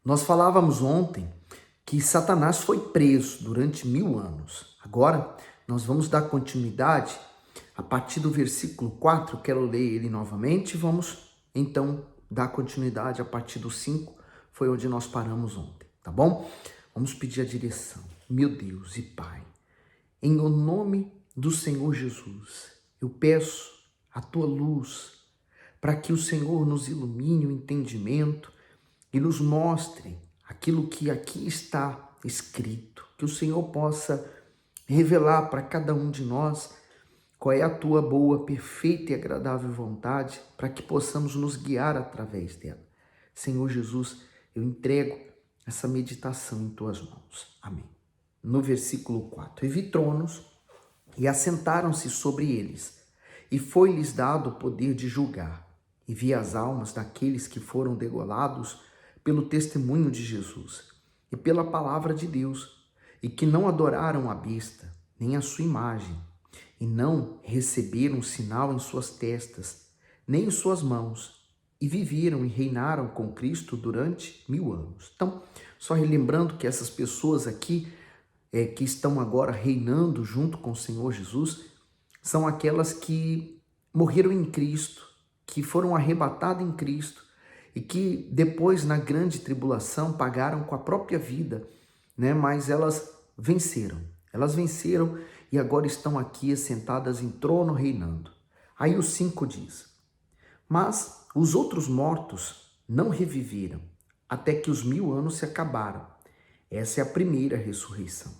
Nós falávamos ontem que Satanás foi preso durante 1000 anos. Agora, nós vamos dar continuidade a partir do versículo 4. Quero ler ele novamente. Vamos, então, dar continuidade a partir do 5. Foi onde nós paramos ontem, tá bom? Vamos pedir a direção. Meu Deus e Pai, em o nome do Senhor Jesus, eu peço a Tua luz para que o Senhor nos ilumine o entendimento e nos mostre aquilo que aqui está escrito, que o Senhor possa revelar para cada um de nós qual é a tua boa, perfeita e agradável vontade, para que possamos nos guiar através dela. Senhor Jesus, eu entrego essa meditação em tuas mãos. Amém. No versículo 4, e vi tronos e assentaram-se sobre eles, e foi-lhes dado o poder de julgar, e vi as almas daqueles que foram degolados pelo testemunho de Jesus e pela palavra de Deus, e que não adoraram a besta, nem a sua imagem, e não receberam sinal em suas testas, nem em suas mãos, e viveram e reinaram com Cristo durante 1000 anos. Então, só relembrando que essas pessoas aqui, que estão agora reinando junto com o Senhor Jesus, são aquelas que morreram em Cristo, que foram arrebatadas em Cristo, e que depois, na grande tribulação, pagaram com a própria vida, né? Mas elas venceram e agora estão aqui assentadas em trono reinando. Aí o 5 diz, mas os outros mortos não reviveram, até que os 1000 anos se acabaram. Essa é a primeira ressurreição.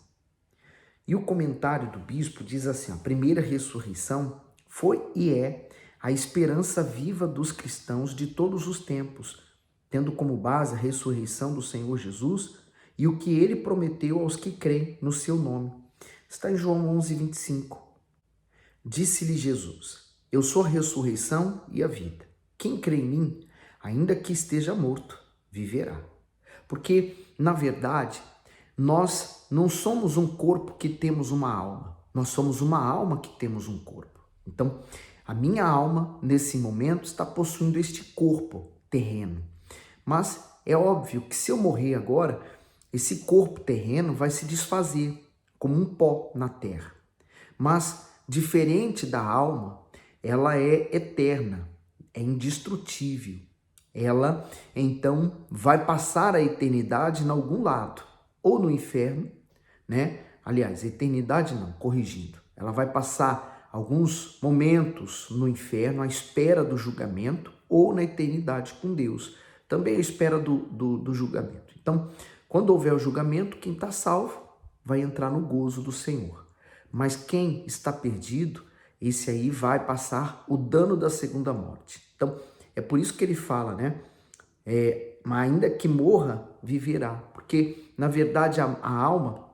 E o comentário do bispo diz assim, a primeira ressurreição foi e é a esperança viva dos cristãos de todos os tempos, tendo como base a ressurreição do Senhor Jesus e o que ele prometeu aos que creem no seu nome. Está em João 11, 25. Disse-lhe Jesus, eu sou a ressurreição e a vida. Quem crê em mim, ainda que esteja morto, viverá. Porque, na verdade, nós não somos um corpo que temos uma alma. Nós somos uma alma que temos um corpo. Então, a minha alma, nesse momento, está possuindo este corpo terreno. Mas é óbvio que se eu morrer agora, esse corpo terreno vai se desfazer como um pó na terra. Mas, diferente da alma, ela é eterna, é indestrutível. Ela, então, vai passar a eternidade em algum lado, ou no inferno, né? Aliás, eternidade não, corrigindo. Ela vai passar alguns momentos no inferno à espera do julgamento ou na eternidade com Deus, também à espera do julgamento. Então, quando houver o julgamento, quem está salvo vai entrar no gozo do Senhor. Mas quem está perdido, esse aí vai passar o dano da segunda morte. Então, é por isso que ele fala, né? Mas ainda que morra, viverá. Porque, na verdade, a alma,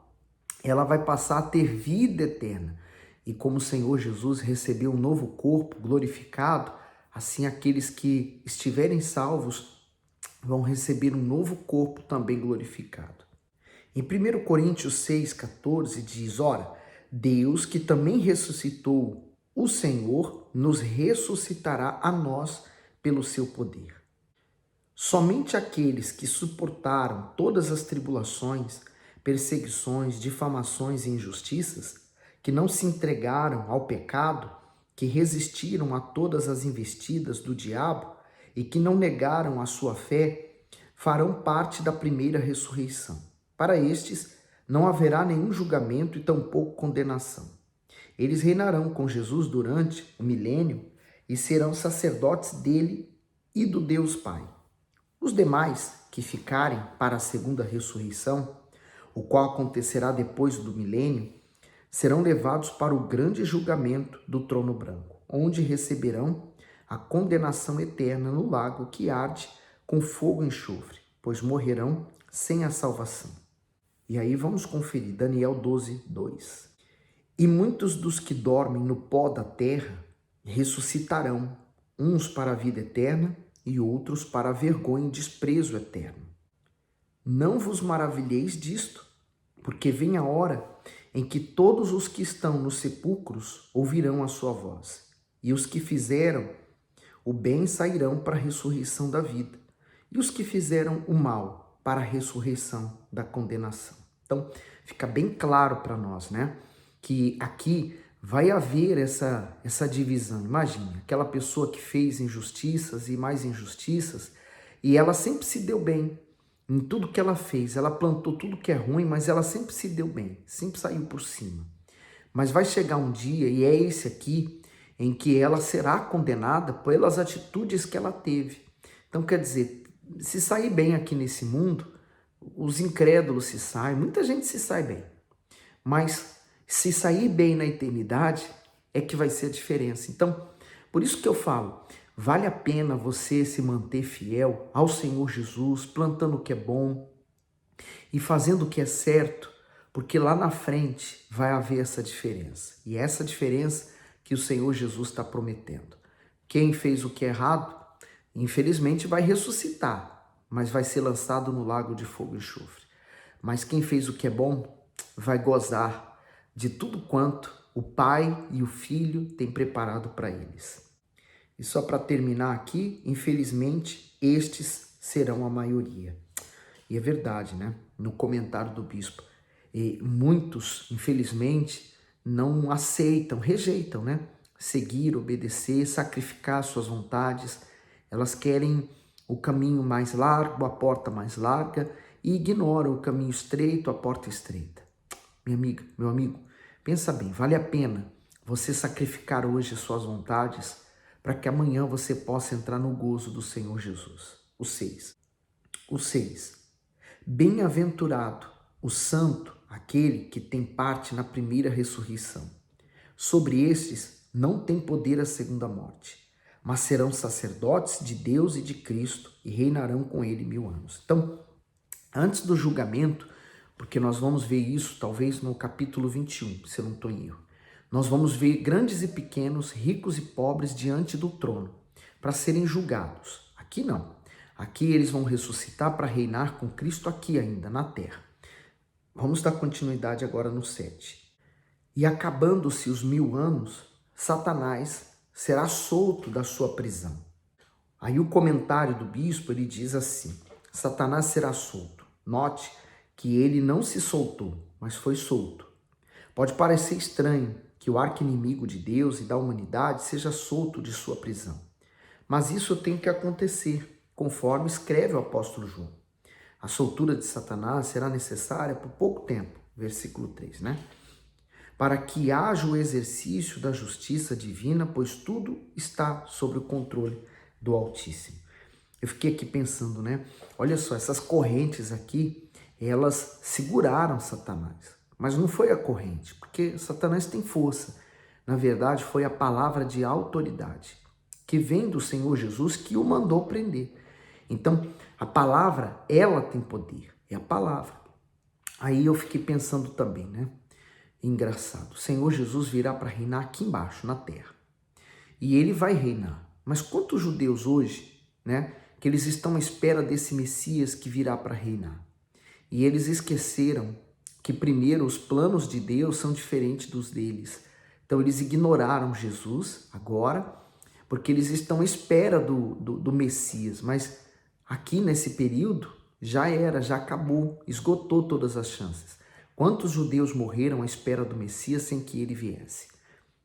ela vai passar a ter vida eterna. E como o Senhor Jesus recebeu um novo corpo glorificado, assim aqueles que estiverem salvos vão receber um novo corpo também glorificado. Em 1 Coríntios 6,14 diz, ora, Deus que também ressuscitou o Senhor, nos ressuscitará a nós pelo seu poder. Somente aqueles que suportaram todas as tribulações, perseguições, difamações e injustiças, que não se entregaram ao pecado, que resistiram a todas as investidas do diabo e que não negaram a sua fé, farão parte da primeira ressurreição. Para estes, não haverá nenhum julgamento e tampouco condenação. Eles reinarão com Jesus durante o milênio e serão sacerdotes dele e do Deus Pai. Os demais que ficarem para a segunda ressurreição, o qual acontecerá depois do milênio, serão levados para o grande julgamento do trono branco, onde receberão a condenação eterna no lago que arde com fogo e enxofre, pois morrerão sem a salvação. E aí vamos conferir Daniel 12, 2. E muitos dos que dormem no pó da terra ressuscitarão, uns para a vida eterna e outros para a vergonha e desprezo eterno. Não vos maravilheis disto, porque vem a hora em que todos os que estão nos sepulcros ouvirão a sua voz, e os que fizeram o bem sairão para a ressurreição da vida, e os que fizeram o mal para a ressurreição da condenação. Então, fica bem claro para nós, né? Que aqui vai haver essa divisão. Imagine, aquela pessoa que fez injustiças e mais injustiças, e ela sempre se deu bem em tudo que ela fez. Ela plantou tudo que é ruim, mas ela sempre se deu bem, sempre saiu por cima. Mas vai chegar um dia, e é esse aqui, em que ela será condenada pelas atitudes que ela teve. Então, quer dizer, se sair bem aqui nesse mundo, os incrédulos se saem, muita gente se sai bem. Mas se sair bem na eternidade, é que vai ser a diferença. Então, por isso que eu falo, vale a pena você se manter fiel ao Senhor Jesus, plantando o que é bom e fazendo o que é certo, porque lá na frente vai haver essa diferença. E é essa diferença que o Senhor Jesus está prometendo. Quem fez o que é errado, infelizmente vai ressuscitar, mas vai ser lançado no lago de fogo e enxofre. Mas quem fez o que é bom, vai gozar de tudo quanto o Pai e o Filho têm preparado para eles. E só para terminar aqui, infelizmente, estes serão a maioria. E é verdade, né? No comentário do bispo, muitos, infelizmente, não aceitam, rejeitam, né? Seguir, obedecer, sacrificar suas vontades. Elas querem o caminho mais largo, a porta mais larga, e ignoram o caminho estreito, a porta estreita. Minha amiga, meu amigo, pensa bem, vale a pena você sacrificar hoje suas vontades para que amanhã você possa entrar no gozo do Senhor Jesus. O 6. O 6. Bem-aventurado o santo, aquele que tem parte na primeira ressurreição. Sobre estes não tem poder a segunda morte, mas serão sacerdotes de Deus e de Cristo e reinarão com ele 1000 anos. Então, antes do julgamento, porque nós vamos ver isso talvez no capítulo 21, se eu não estou em erro, nós vamos ver grandes e pequenos, ricos e pobres diante do trono, para serem julgados. Aqui não. Aqui eles vão ressuscitar para reinar com Cristo aqui ainda, na terra. Vamos dar continuidade agora no 7. E acabando-se os 1000 anos, Satanás será solto da sua prisão. Aí o comentário do bispo, ele diz assim, Satanás será solto. Note que ele não se soltou, mas foi solto. Pode parecer estranho que o arqui-inimigo de Deus e da humanidade seja solto de sua prisão. Mas isso tem que acontecer, conforme escreve o apóstolo João. A soltura de Satanás será necessária por pouco tempo, versículo 3, né? Para que haja o exercício da justiça divina, pois tudo está sob o controle do Altíssimo. Eu fiquei aqui pensando, né? Olha só, essas correntes aqui, elas seguraram Satanás. Mas não foi a corrente, porque Satanás tem força. Na verdade, foi a palavra de autoridade, que vem do Senhor Jesus, que o mandou prender. Então, a palavra, ela tem poder, é a palavra. Aí eu fiquei pensando também, né? Engraçado, o Senhor Jesus virá para reinar aqui embaixo, na terra. E ele vai reinar. Mas quantos judeus hoje, né? Que eles estão à espera desse Messias que virá para reinar. E eles esqueceram que primeiro os planos de Deus são diferentes dos deles. Então eles ignoraram Jesus agora, porque eles estão à espera do Messias. Mas aqui nesse período já era, já acabou, esgotou todas as chances. Quantos judeus morreram à espera do Messias sem que ele viesse?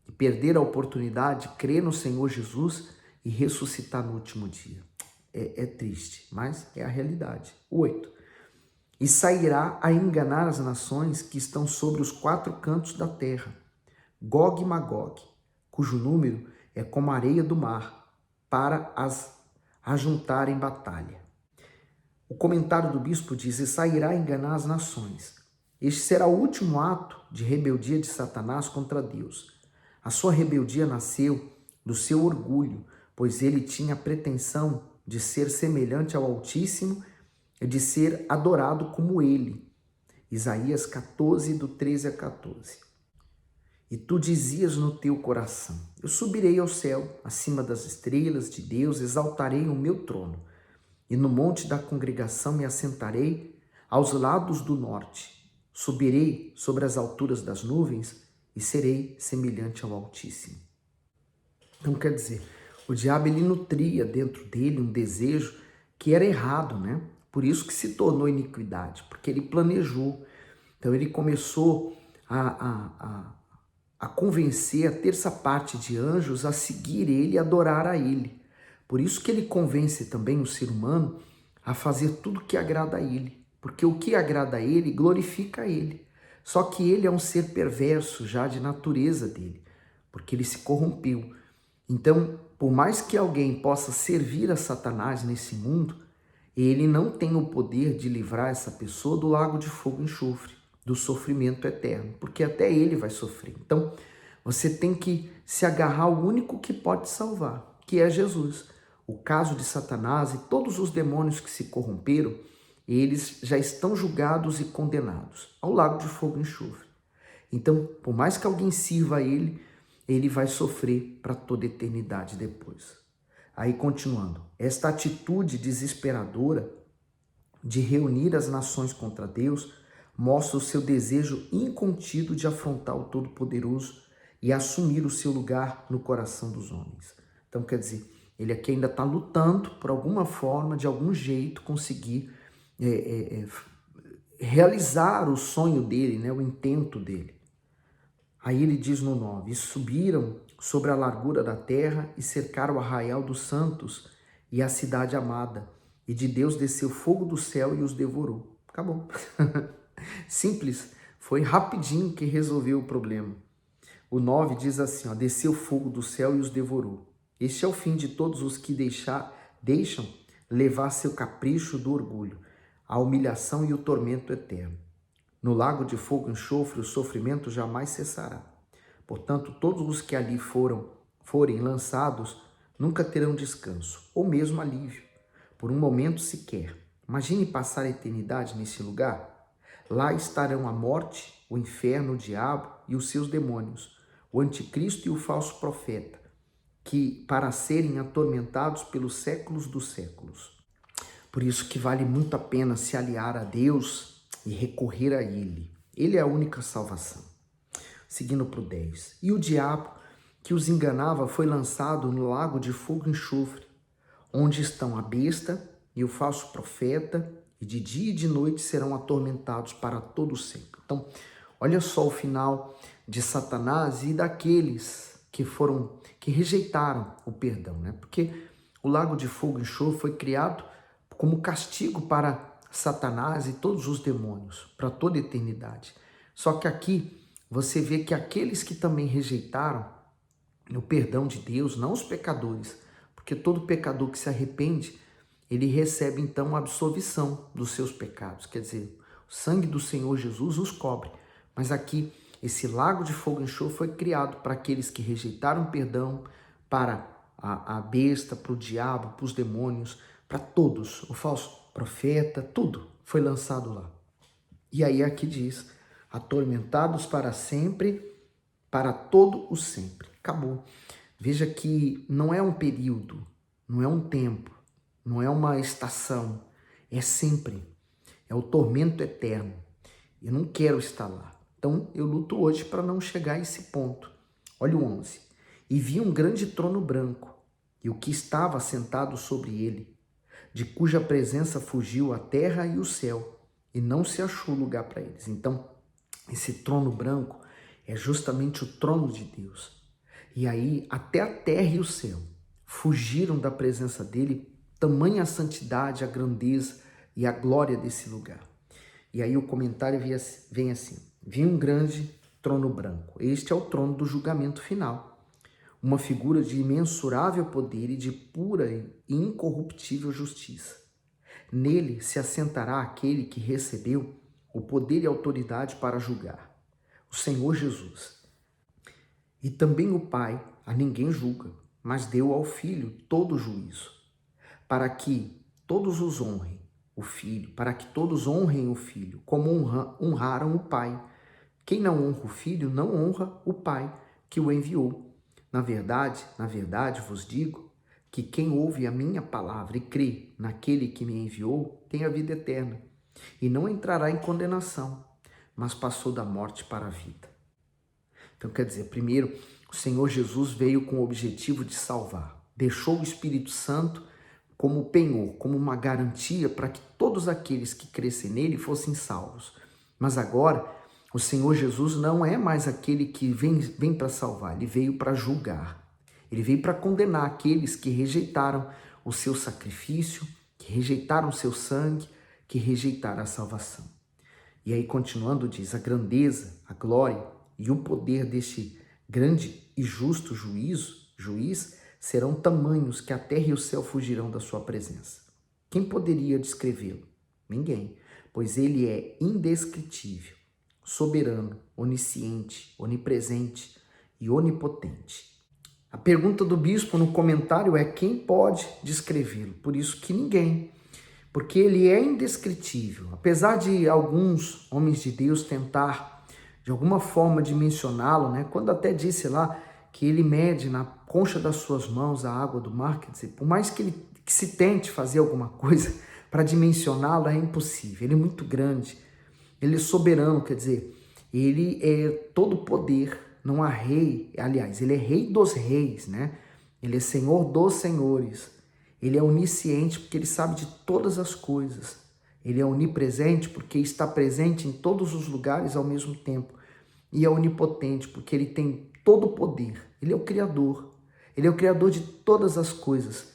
E perderam a oportunidade de crer no Senhor Jesus e ressuscitar no último dia. É triste, mas é a realidade. 8. E sairá a enganar as nações que estão sobre os 4 cantos da terra, Gog e Magog, cujo número é como a areia do mar, para as ajuntar em batalha. O comentário do bispo diz, e sairá a enganar as nações. Este será o último ato de rebeldia de Satanás contra Deus. A sua rebeldia nasceu do seu orgulho, pois ele tinha a pretensão de ser semelhante ao Altíssimo e de ser adorado como ele. Isaías 14, do 13 a 14. E tu dizias no teu coração, eu subirei ao céu, acima das estrelas de Deus, exaltarei o meu trono. E no monte da congregação me assentarei aos lados do norte. Subirei sobre as alturas das nuvens e serei semelhante ao Altíssimo. Então quer dizer, o diabo ele nutria dentro dele um desejo que era errado, né? Por isso que se tornou iniquidade, porque ele planejou. Então ele começou a convencer a terça parte de anjos a seguir ele e adorar a ele. Por isso que ele convence também o ser humano a fazer tudo que agrada a ele, porque o que agrada a ele glorifica a ele. Só que ele é um ser perverso já de natureza dele, porque ele se corrompeu. Então, por mais que alguém possa servir a Satanás nesse mundo, ele não tem o poder de livrar essa pessoa do lago de fogo e enxofre, do sofrimento eterno, porque até ele vai sofrer. Então, você tem que se agarrar ao único que pode salvar, que é Jesus. O caso de Satanás e todos os demônios que se corromperam, eles já estão julgados e condenados ao lago de fogo e enxofre. Então, por mais que alguém sirva a ele, ele vai sofrer para toda a eternidade depois. Aí, continuando, esta atitude desesperadora de reunir as nações contra Deus mostra o seu desejo incontido de afrontar o Todo-Poderoso e assumir o seu lugar no coração dos homens. Então, quer dizer, ele aqui ainda está lutando por alguma forma, de algum jeito, conseguir realizar o sonho dele, né, o intento dele. Aí ele diz no 9, e subiram sobre a largura da terra e cercaram o arraial dos santos e a cidade amada. E de Deus desceu fogo do céu e os devorou. Acabou. Simples. Foi rapidinho que resolveu o problema. O 9 diz assim, ó, desceu fogo do céu e os devorou. Este é o fim de todos os que deixam levar seu capricho do orgulho, a humilhação e o tormento eterno. No lago de fogo e enxofre, o sofrimento jamais cessará. Portanto, todos os que ali forem lançados nunca terão descanso, ou mesmo alívio, por um momento sequer. Imagine passar a eternidade nesse lugar. Lá estarão a morte, o inferno, o diabo e os seus demônios, o anticristo e o falso profeta, que para serem atormentados pelos séculos dos séculos. Por isso que vale muito a pena se aliar a Deus e recorrer a Ele. Ele é a única salvação. Seguindo para o 10. E o diabo que os enganava foi lançado no lago de fogo e enxofre, onde estão a besta e o falso profeta, e de dia e de noite serão atormentados para todo sempre. Então, olha só o final de Satanás e daqueles que rejeitaram o perdão, né? Porque o lago de fogo e enxofre foi criado como castigo para Satanás e todos os demônios, para toda a eternidade. Só que aqui você vê que aqueles que também rejeitaram o perdão de Deus, não os pecadores, porque todo pecador que se arrepende, ele recebe então a absolvição dos seus pecados. Quer dizer, o sangue do Senhor Jesus os cobre. Mas aqui, esse lago de fogo e enxofre foi criado para aqueles que rejeitaram o perdão, para a besta, para o diabo, para os demônios, para todos, o falso profeta, tudo foi lançado lá. E aí aqui diz, atormentados para sempre, para todo o sempre. Acabou. Veja que não é um período, não é um tempo, não é uma estação, é sempre. É o tormento eterno. Eu não quero estar lá. Então eu luto hoje para não chegar a esse ponto. Olha o 11. E vi um grande trono branco, e o que estava sentado sobre ele, de cuja presença fugiu a terra e o céu, e não se achou lugar para eles. Então, esse trono branco é justamente o trono de Deus. E aí, até a terra e o céu fugiram da presença dele, tamanha a santidade, a grandeza e a glória desse lugar. E aí o comentário vem assim, vi um grande trono branco. Este é o trono do julgamento final. Uma figura de imensurável poder e de pura e incorruptível justiça. Nele se assentará aquele que recebeu o poder e autoridade para julgar, o Senhor Jesus. E também o Pai a ninguém julga, mas deu ao Filho todo o juízo, para que todos os honrem o Filho, para que todos honrem o Filho, como honraram o Pai. Quem não honra o Filho, não honra o Pai que o enviou. Na verdade vos digo que quem ouve a minha palavra e crê naquele que me enviou tem a vida eterna e não entrará em condenação, mas passou da morte para a vida. Então, quer dizer, primeiro, o Senhor Jesus veio com o objetivo de salvar. Deixou o Espírito Santo como penhor, como uma garantia para que todos aqueles que crescem nele fossem salvos. Mas agora, o Senhor Jesus não é mais aquele que vem para salvar, ele veio para julgar. Ele veio para condenar aqueles que rejeitaram o seu sacrifício, que rejeitaram o seu sangue, que rejeitaram a salvação. E aí, continuando, diz: a grandeza, a glória e o poder deste grande e justo juiz serão tamanhos que a terra e o céu fugirão da sua presença. Quem poderia descrevê-lo? Ninguém, pois ele é indescritível, soberano, onisciente, onipresente e onipotente. A pergunta do bispo no comentário é: quem pode descrevê-lo? Por isso que ninguém, porque ele é indescritível. Apesar de alguns homens de Deus tentar de alguma forma dimensioná-lo, né? Quando até disse lá que ele mede na concha das suas mãos a água do mar, quer dizer, por mais que se tente fazer alguma coisa para dimensioná-lo, é impossível. Ele é muito grande, ele é soberano, quer dizer, ele é todo poder, não há rei, aliás, ele é rei dos reis, né? Ele é senhor dos senhores, ele é onisciente porque ele sabe de todas as coisas, ele é onipresente porque está presente em todos os lugares ao mesmo tempo, e é onipotente porque ele tem todo o poder, ele é o Criador de todas as coisas.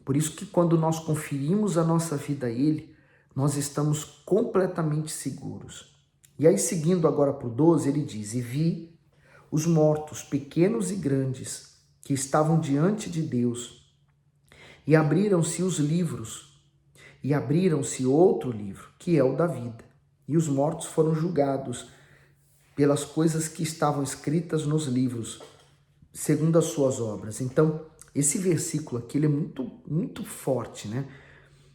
Por isso que quando nós conferimos a nossa vida a ele, nós estamos completamente seguros. E aí, seguindo agora para o 12, ele diz: e vi os mortos, pequenos e grandes, que estavam diante de Deus, e abriram-se os livros, e abriram-se outro livro, que é o da vida. E os mortos foram julgados pelas coisas que estavam escritas nos livros, segundo as suas obras. Então, esse versículo aqui ele é muito forte, né?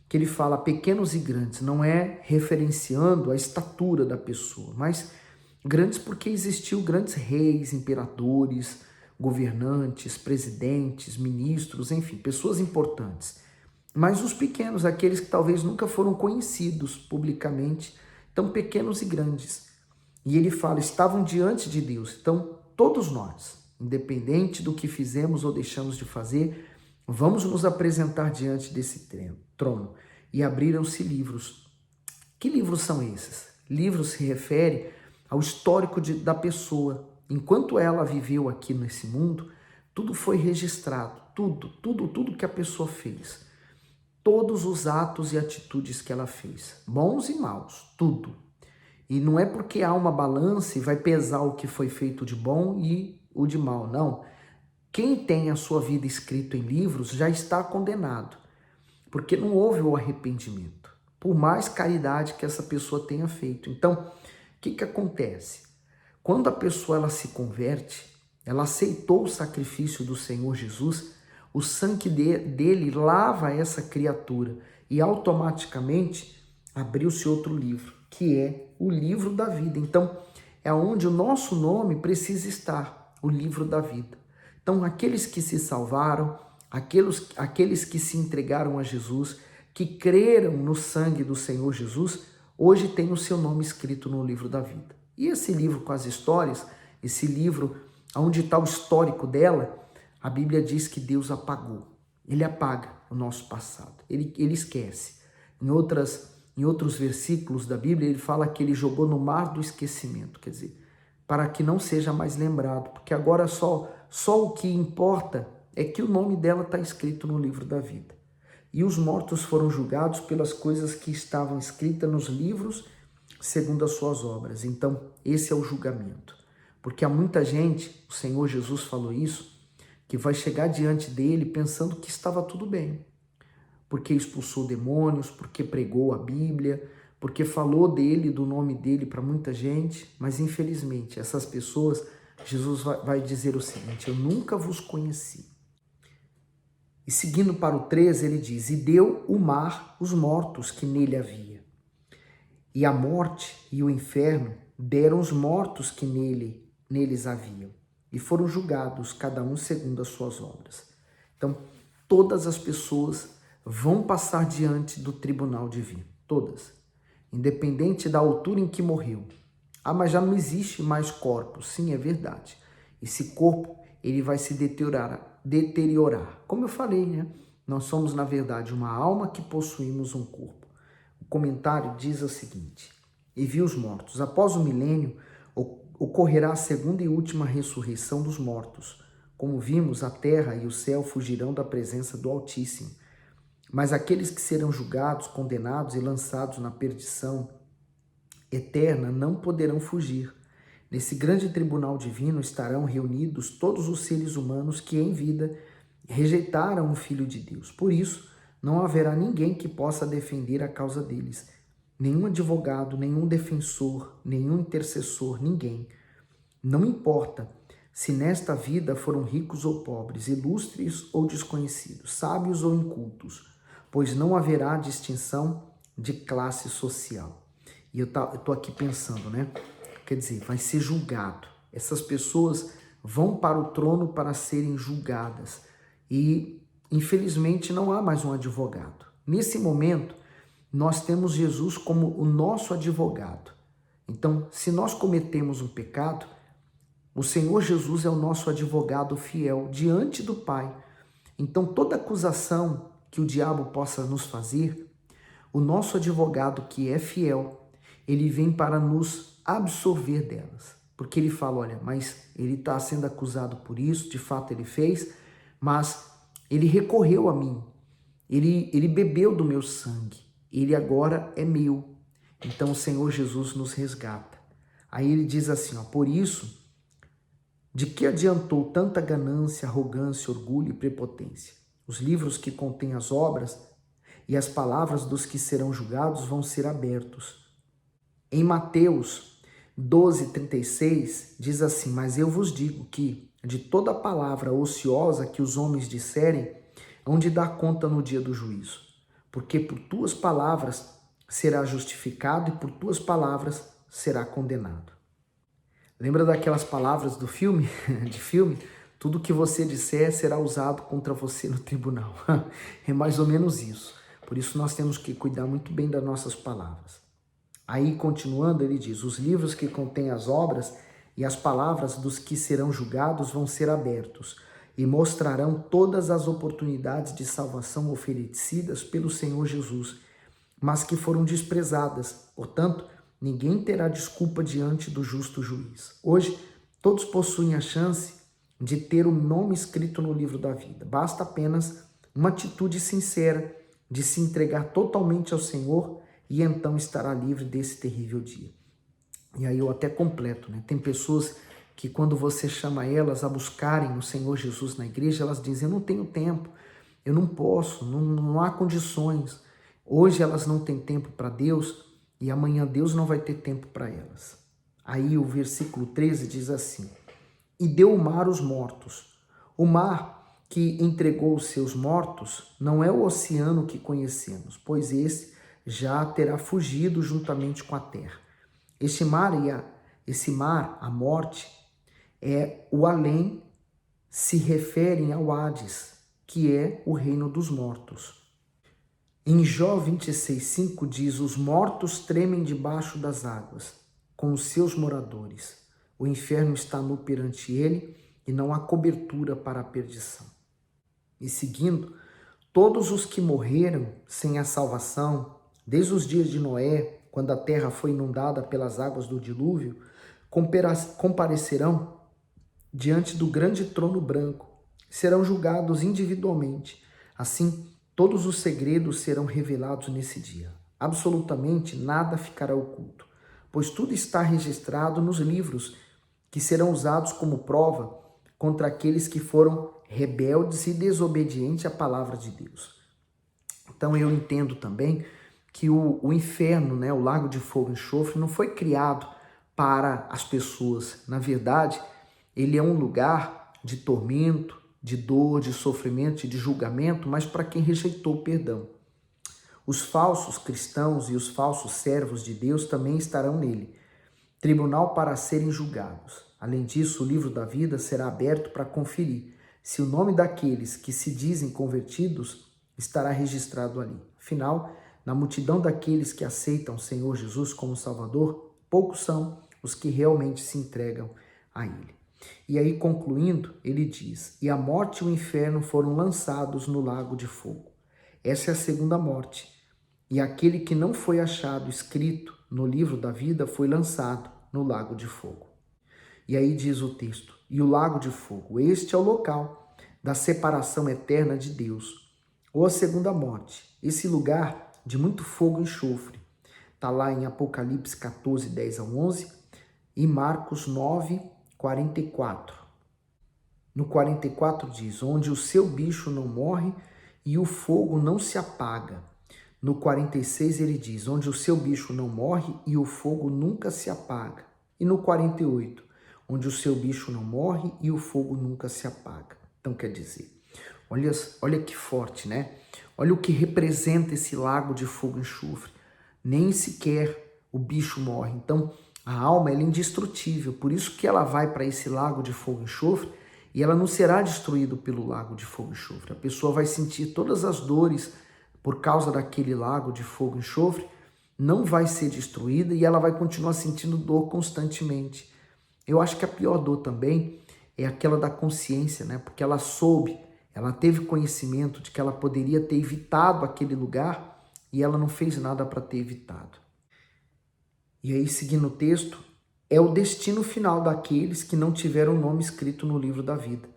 Que ele fala pequenos e grandes, não é referenciando a estatura da pessoa, mas grandes porque existiu grandes reis, imperadores, governantes, presidentes, ministros, enfim, pessoas importantes. Mas os pequenos, aqueles que talvez nunca foram conhecidos publicamente, tão pequenos e grandes. E ele fala, estavam diante de Deus. Então, todos nós, independente do que fizemos ou deixamos de fazer, vamos nos apresentar diante desse trono. E abriram-se livros. Que livros são esses? Livros se refere ao histórico da pessoa. Enquanto ela viveu aqui nesse mundo, tudo foi registrado. Tudo que a pessoa fez. Todos os atos e atitudes que ela fez. Bons e maus, tudo. E não é porque há uma balança e vai pesar o que foi feito de bom e o de mal, não. Quem tem a sua vida escrita em livros já está condenado, porque não houve o arrependimento, por mais caridade que essa pessoa tenha feito. Então, o que acontece? Quando a pessoa ela se converte, ela aceitou o sacrifício do Senhor Jesus, o sangue dele lava essa criatura e automaticamente abriu-se outro livro, que é o livro da vida. Então, é onde o nosso nome precisa estar, o livro da vida. Então, aqueles que se salvaram, aqueles que se entregaram a Jesus, que creram no sangue do Senhor Jesus, hoje tem o seu nome escrito no livro da vida. E esse livro com as histórias, esse livro onde está o histórico dela, a Bíblia diz que Deus apagou. Ele apaga o nosso passado, ele esquece. Em outros versículos da Bíblia, ele fala que ele jogou no mar do esquecimento, quer dizer, para que não seja mais lembrado, porque agora só o que importa é que o nome dela está escrito no livro da vida. E os mortos foram julgados pelas coisas que estavam escritas nos livros, segundo as suas obras. Então, esse é o julgamento. Porque há muita gente, o Senhor Jesus falou isso, que vai chegar diante dele pensando que estava tudo bem. Porque expulsou demônios, porque pregou a Bíblia, porque falou dele, do nome dele para muita gente, mas infelizmente essas pessoas, Jesus vai dizer o seguinte: eu nunca vos conheci. E seguindo para o 13, ele diz: e deu o mar os mortos que nele havia. E a morte e o inferno deram os mortos que neles haviam. E foram julgados, cada um segundo as suas obras. Então, todas as pessoas vão passar diante do tribunal divino. Todas. Independente da altura em que morreu. Ah, mas já não existe mais corpo. Sim, é verdade. Esse corpo, ele vai se deteriorar. Como eu falei, né? nós somos, na verdade, uma alma que possuímos um corpo. O comentário diz o seguinte: e vi os mortos. Após o milênio, ocorrerá a segunda e última ressurreição dos mortos. Como vimos, a terra e o céu fugirão da presença do Altíssimo. Mas aqueles que serão julgados, condenados e lançados na perdição eterna não poderão fugir. Nesse grande tribunal divino estarão reunidos todos os seres humanos que em vida rejeitaram o Filho de Deus. Por isso, não haverá ninguém que possa defender a causa deles. Nenhum advogado, nenhum defensor, nenhum intercessor, ninguém. Não importa se nesta vida foram ricos ou pobres, ilustres ou desconhecidos, sábios ou incultos, pois não haverá distinção de classe social. E eu tô aqui pensando, né? Quer dizer, vai ser julgado. Essas pessoas vão para o trono para serem julgadas. E, infelizmente, não há mais um advogado. Nesse momento, nós temos Jesus como o nosso advogado. Então, se nós cometemos um pecado, o Senhor Jesus é o nosso advogado fiel diante do Pai. Então, toda acusação que o diabo possa nos fazer, o nosso advogado que é fiel, ele vem para nos absolver delas. Porque ele fala, olha, mas ele está sendo acusado por isso, de fato ele fez, mas ele recorreu a mim, ele bebeu do meu sangue, ele agora é meu. Então o Senhor Jesus nos resgata. Aí ele diz assim, ó, por isso, de que adiantou tanta ganância, arrogância, orgulho e prepotência? Os livros que contêm as obras e as palavras dos que serão julgados vão ser abertos. Em Mateus 12:36 diz assim, mas eu vos digo que de toda palavra ociosa que os homens disserem, hão de dar conta no dia do juízo. Porque por tuas palavras será justificado e por tuas palavras será condenado. Lembra daquelas palavras do filme? Tudo que você disser será usado contra você no tribunal. É mais ou menos isso. Por isso nós temos que cuidar muito bem das nossas palavras. Aí, continuando, ele diz, os livros que contêm as obras e as palavras dos que serão julgados vão ser abertos e mostrarão todas as oportunidades de salvação oferecidas pelo Senhor Jesus, mas que foram desprezadas. Portanto, ninguém terá desculpa diante do justo juiz. Hoje, todos possuem a chance de ter o nome escrito no livro da vida. Basta apenas uma atitude sincera de se entregar totalmente ao Senhor e então estará livre desse terrível dia. E aí eu até completo, né? Tem pessoas que quando você chama elas a buscarem o Senhor Jesus na igreja, elas dizem, eu não tenho tempo, eu não posso, não há condições. Hoje elas não têm tempo para Deus e amanhã Deus não vai ter tempo para elas. Aí o versículo 13 diz assim, e deu o mar os mortos. O mar que entregou os seus mortos não é o oceano que conhecemos, pois esse já terá fugido juntamente com a terra. Esse mar, a morte, é o além, se referem ao Hades, que é o reino dos mortos. Em Jó 26:5 diz, os mortos tremem debaixo das águas, com os seus moradores. O inferno está nu perante ele e não há cobertura para a perdição. E seguindo, todos os que morreram sem a salvação, desde os dias de Noé, quando a terra foi inundada pelas águas do dilúvio, comparecerão diante do grande trono branco, serão julgados individualmente. Assim, todos os segredos serão revelados nesse dia. Absolutamente nada ficará oculto, pois tudo está registrado nos livros que serão usados como prova contra aqueles que foram rebeldes e desobedientes à palavra de Deus. Então eu entendo também que o inferno, né, o lago de fogo e enxofre, não foi criado para as pessoas. Na verdade, ele é um lugar de tormento, de dor, de sofrimento e de julgamento, mas para quem rejeitou o perdão. Os falsos cristãos e os falsos servos de Deus também estarão nele. Tribunal para serem julgados. Além disso, o livro da vida será aberto para conferir se o nome daqueles que se dizem convertidos estará registrado ali. Afinal, na multidão daqueles que aceitam o Senhor Jesus como Salvador, poucos são os que realmente se entregam a Ele. E aí, concluindo, ele diz: e a morte e o inferno foram lançados no lago de fogo. Essa é a segunda morte. E aquele que não foi achado escrito no livro da vida foi lançado no lago de fogo. E aí diz o texto: e o lago de fogo, este é o local da separação eterna de Deus, ou a segunda morte, esse lugar de muito fogo e enxofre. Está lá em Apocalipse 14, 10 a 11 e Marcos 9, 44. No 44 diz: onde o seu bicho não morre e o fogo não se apaga. No 46 ele diz: onde o seu bicho não morre e o fogo nunca se apaga. E no 48, onde o seu bicho não morre e o fogo nunca se apaga. Então quer dizer, olha que forte, né? Olha o que representa esse lago de fogo e enxofre. Nem sequer o bicho morre. Então a alma é indestrutível, por isso que ela vai para esse lago de fogo e enxofre e ela não será destruída pelo lago de fogo e enxofre. A pessoa vai sentir todas as dores por causa daquele lago de fogo e enxofre, não vai ser destruída e ela vai continuar sentindo dor constantemente. Eu acho que a pior dor também é aquela da consciência, né? Porque ela soube, ela teve conhecimento de que ela poderia ter evitado aquele lugar e ela não fez nada para ter evitado. E aí, seguindo o texto, é o destino final daqueles que não tiveram o nome escrito no livro da vida.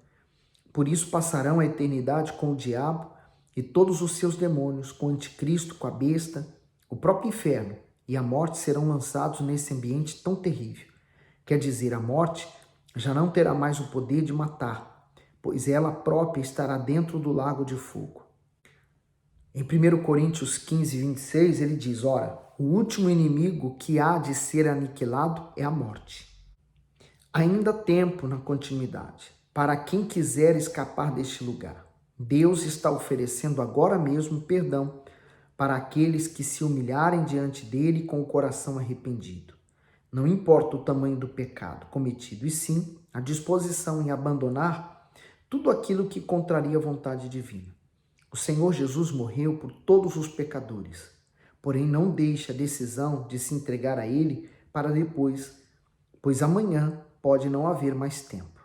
Por isso passarão a eternidade com o diabo e todos os seus demônios, com o anticristo, com a besta, o próprio inferno e a morte serão lançados nesse ambiente tão terrível. Quer dizer, a morte já não terá mais o poder de matar, pois ela própria estará dentro do lago de fogo. Em 1 Coríntios 15, 26, ele diz: ora, o último inimigo que há de ser aniquilado é a morte. Ainda há tempo na continuidade, para quem quiser escapar deste lugar. Deus está oferecendo agora mesmo perdão para aqueles que se humilharem diante dele com o coração arrependido. Não importa o tamanho do pecado cometido, e sim a disposição em abandonar tudo aquilo que contraria a vontade divina. O Senhor Jesus morreu por todos os pecadores, porém não deixe a decisão de se entregar a ele para depois, pois amanhã pode não haver mais tempo.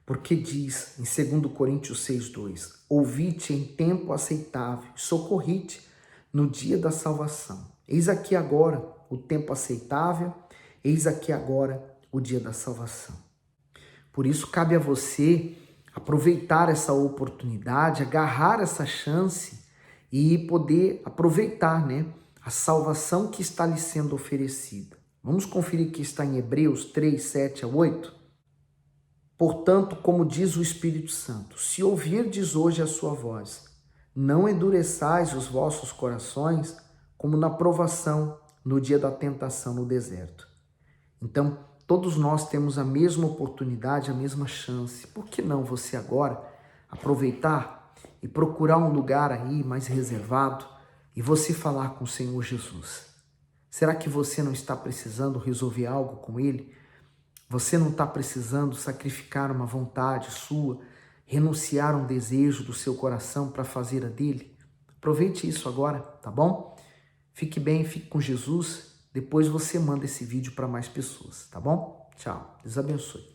Porque diz em 2 Coríntios 6,2: ouvi-te em tempo aceitável, socorri-te no dia da salvação. Eis aqui agora o tempo aceitável, eis aqui agora o dia da salvação. Por isso cabe a você aproveitar essa oportunidade, agarrar essa chance e poder aproveitar, né, a salvação que está lhe sendo oferecida. Vamos conferir que está em Hebreus 3, 7 a 8? Portanto, como diz o Espírito Santo, se ouvirdes hoje a sua voz, não endureçais os vossos corações, como na provação, no dia da tentação no deserto. Então, todos nós temos a mesma oportunidade, a mesma chance. Por que não você agora aproveitar e procurar um lugar aí mais reservado e você falar com o Senhor Jesus? Será que você não está precisando resolver algo com Ele? Você não está precisando sacrificar uma vontade sua, renunciar um desejo do seu coração para fazer a dele? Aproveite isso agora, tá bom? Fique bem, fique com Jesus. Depois você manda esse vídeo para mais pessoas, tá bom? Tchau, Deus abençoe.